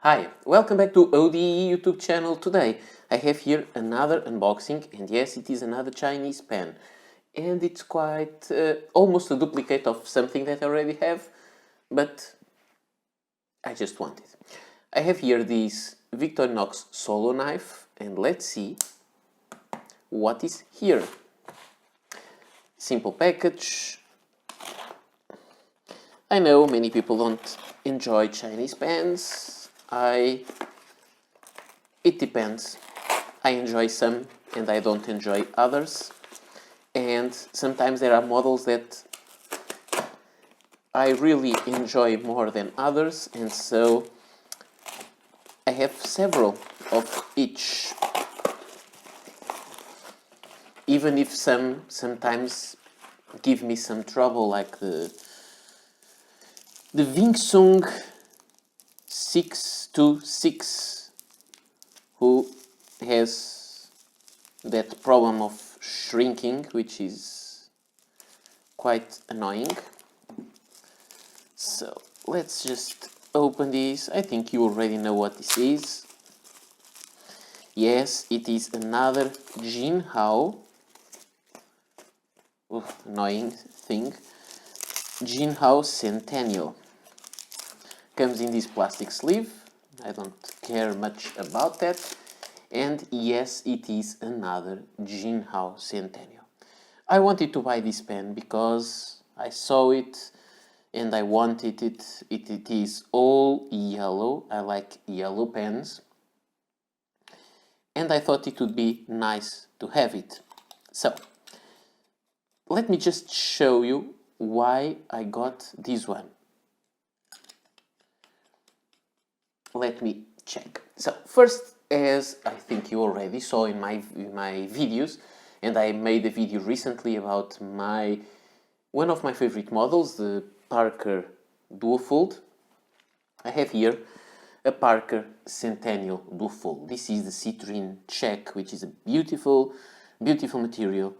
Hi, welcome back to ODE YouTube channel. Today I have here another unboxing, and yes, it is another Chinese pen, and it's quite almost a duplicate of something that I already have, but I just want it. I have here this Victorinox solo knife, and let's see what is here. Simple package. I know many people don't enjoy Chinese pens. It depends. I enjoy some and I don't enjoy others. And sometimes there are models that I really enjoy more than others, and so I have several of each. Even if some sometimes give me some trouble, like the Wing Sung 626, who has that problem of shrinking, which is quite annoying. So let's just open this. I think you already know what this is. Yes, it is another Jinhao, annoying thing, Jinhao Centennial. Comes in this plastic sleeve. I don't care much about that. And yes, it is another Jinhao Centennial. I wanted to buy this pen because I saw it and I wanted it. It is all yellow. I like yellow pens. And I thought it would be nice to have it. So, let me just show you why I got this one. Let me check. So first, as I think you already saw in my videos, and I made a video recently about one of my favorite models, the Parker Duofold. I have here a Parker Centennial Duofold. This is the citrine check, which is a beautiful, beautiful material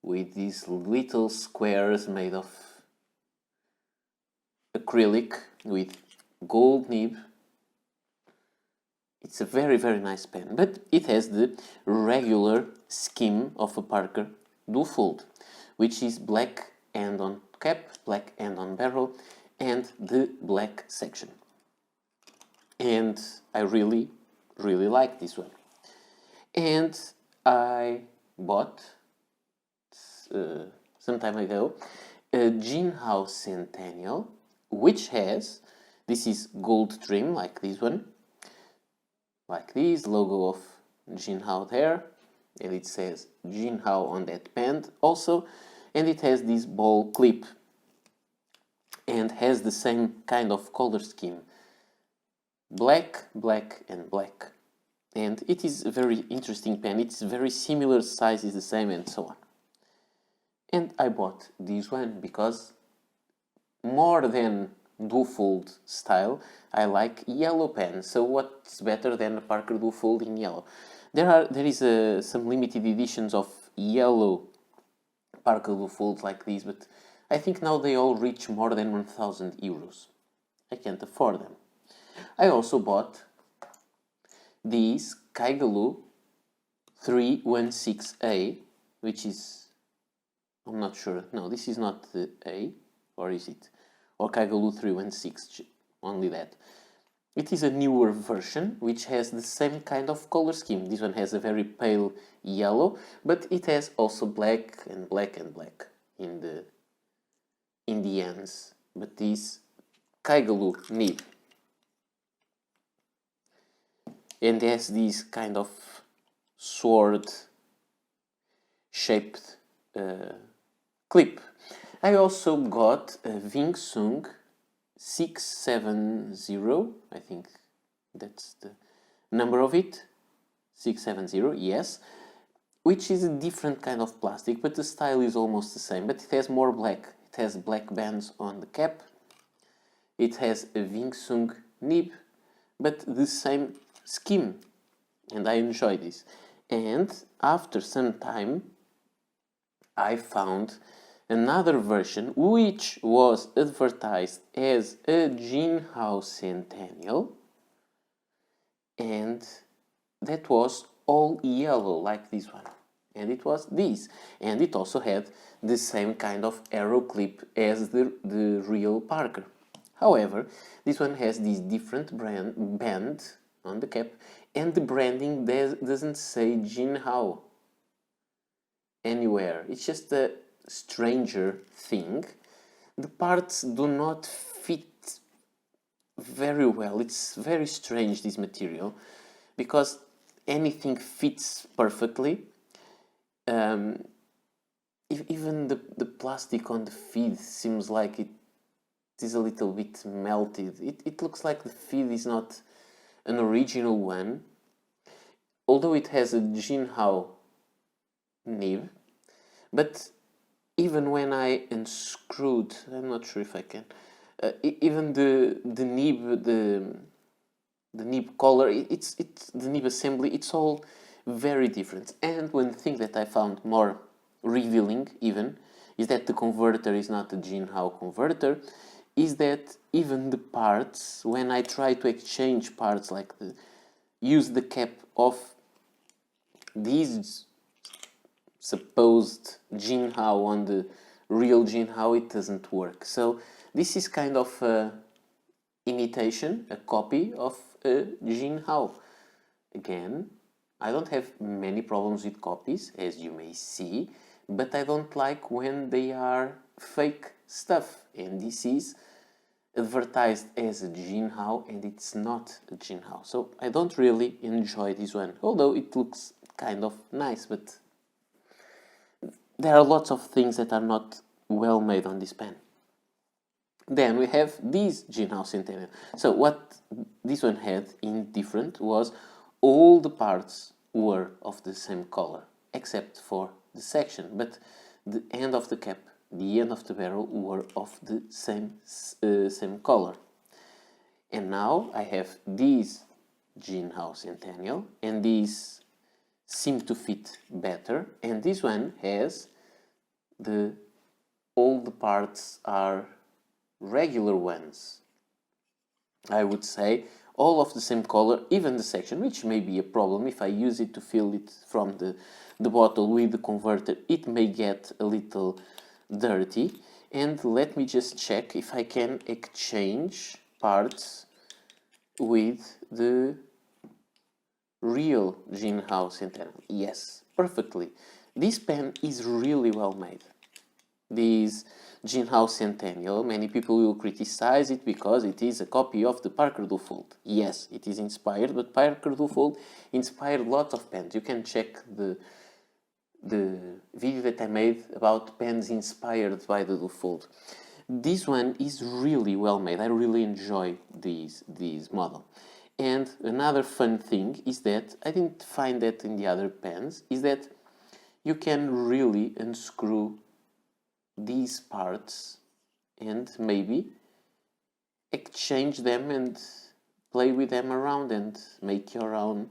with these little squares made of acrylic with gold nib. It's a very, very nice pen, but it has the regular scheme of a Parker Duofold, which is black end on cap, black end on barrel, and the black section. And I really, really like this one. And I bought some time ago a Jinhao Centennial, which has, this is gold trim like this one, like this, logo of Jinhao there, and it says Jinhao on that band also, and it has this ball clip and has the same kind of color scheme, black, black and black. And it is a very interesting pen. It's very similar, size is the same and so on. And I bought this one because more than Duofold style, I like yellow pens. So what's better than a Parker Duofold in yellow? There is some limited editions of yellow Parker Duofolds like these, but I think now they all reach more than 1,000 euros. I can't afford them. I also bought this Kaigalu 316A, which is, I'm not sure. No, this is not the A, or is it? Or Kaigalu 316, only that. It is a newer version, which has the same kind of color scheme. This one has a very pale yellow, but it has also black and black and black in the ends. But this Kaigalu nib, and has this kind of sword shaped clip. I also got a Wing Sung 670, I think that's the number of it, 670, yes, which is a different kind of plastic, but the style is almost the same, but it has more black. It has black bands on the cap, it has a Wing Sung nib, but the same scheme, and I enjoy this. And after some time, I found another version which was advertised as a Jinhao Centennial, and that was all yellow like this one, and it was this, and it also had the same kind of arrow clip as the real Parker. However, this one has this different band on the cap, and the branding doesn't say Jinhao anywhere. It's just a stranger thing. The parts do not fit very well. It's very strange, this material, because anything fits perfectly. Even the plastic on the feed seems like it is a little bit melted. It looks like the feed is not an original one, although it has a Jinhao nib. But even when I unscrewed, I'm not sure if I can, even the nib, the nib collar, it's the nib assembly, it's all very different. And one thing that I found more revealing even is that the converter is not a Jinhao converter, is that even the parts, when I try to exchange parts, like use the cap of these supposed Jinhao on the real Jinhao, it doesn't work. So this is kind of a imitation, a copy of a Jinhao. Again, I don't have many problems with copies, as you may see, but I don't like when they are fake stuff, and this is advertised as a Jinhao and it's not a Jinhao. So I don't really enjoy this one, although it looks kind of nice, but there are lots of things that are not well made on this pen. Then we have this Jinhao Centennial. So what this one had in different was all the parts were of the same color, except for the section, but the end of the cap, the end of the barrel were of the same color. And now I have these Jinhao Centennial, and these seem to fit better, and this one has all the parts are regular ones. I would say all of the same color, even the section, which may be a problem if I use it to fill it from the bottle with the converter. It may get a little dirty. And let me just check if I can exchange parts with the real Jinhao Centennial. Yes, perfectly. This pen is really well made. This Jinhao Centennial, many people will criticize it because it is a copy of the Parker Duofold. Yes, it is inspired, but Parker Duofold inspired lots of pens. You can check the video that I made about pens inspired by the Duofold. This one is really well made. I really enjoy this model. And another fun thing is that I didn't find that in the other pens, is that you can really unscrew these parts and maybe exchange them and play with them around and make your own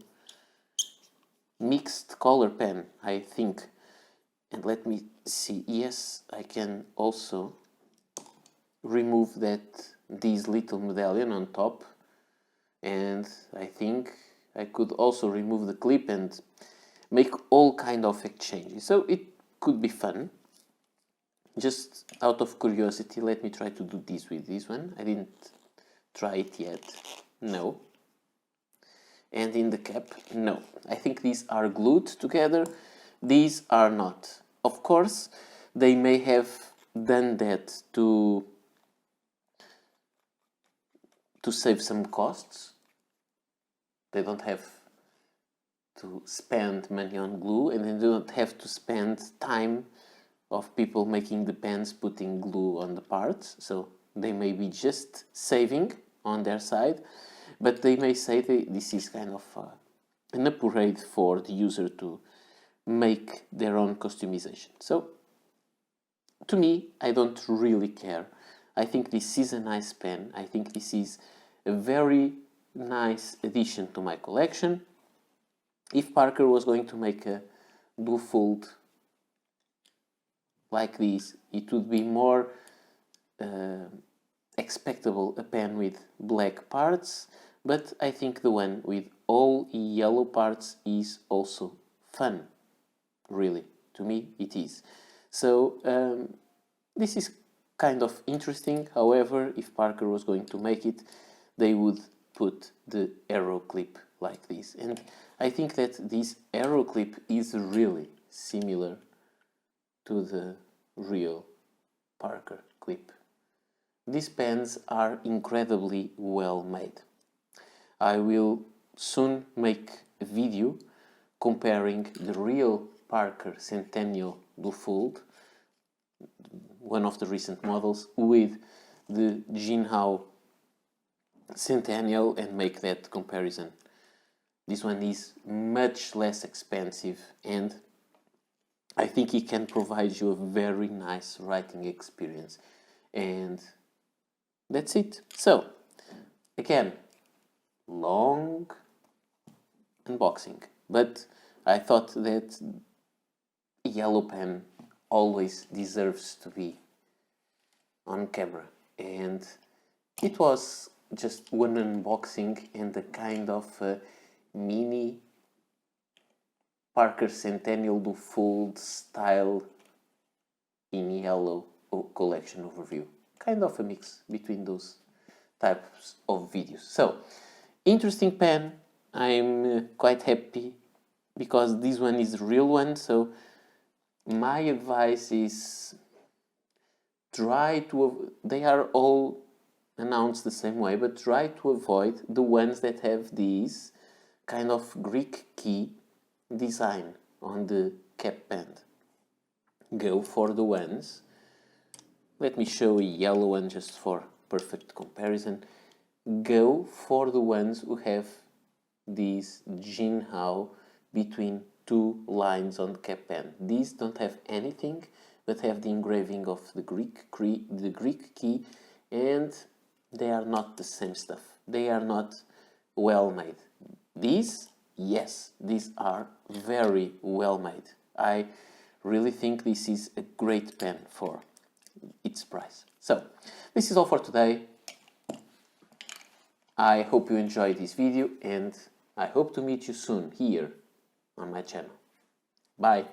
mixed color pen, I think. And let me see. Yes, I can also remove this little medallion on top, and I think I could also remove the clip and make all kind of exchanges. So it could be fun. Just out of curiosity, let me try to do this with this one. I didn't try it yet. No. And in the cap, no. I think these are glued together. These are not. Of course, they may have done that to save some costs. They don't have to spend money on glue, and they don't have to spend time of people making the pens putting glue on the parts. So they may be just saving on their side, but they may say this is kind of an upgrade for the user to make their own customization. So to me, I don't really care. I think this is a nice pen. I think this is a very nice addition to my collection. If Parker was going to make a Duofold like this, it would be more expectable a pen with black parts, but I think the one with all yellow parts is also fun, really. To me, it is. So this is kind of interesting. However, if Parker was going to make it, they would put the arrow clip like this. And I think that this arrow clip is really similar to the real Parker clip. These pens are incredibly well made. I will soon make a video comparing the real Parker Centennial Duofold, one of the recent models, with the Jinhao Centennial and make that comparison. This one is much less expensive and I think it can provide you a very nice writing experience. And that's it. So, again, long unboxing, but I thought that a yellow pen always deserves to be on camera, and it was just one unboxing and a kind of mini Parker Centennial Duofold style in yellow collection overview. Kind of a mix between those types of videos. So, interesting pen. I'm quite happy because this one is the real one. So, my advice is try to, they are all announced the same way, but try to avoid the ones that have these kind of Greek key design on the cap band. Go for the ones, let me show a yellow one just for perfect comparison. Go for the ones who have these Jinhao between two lines on the cap band. These don't have anything but have the engraving of the Greek key, and they are not the same stuff. They are not well made. These, yes, these are very well made. I really think this is a great pen for its price. So, this is all for today. I hope you enjoyed this video and I hope to meet you soon here on my channel. Bye!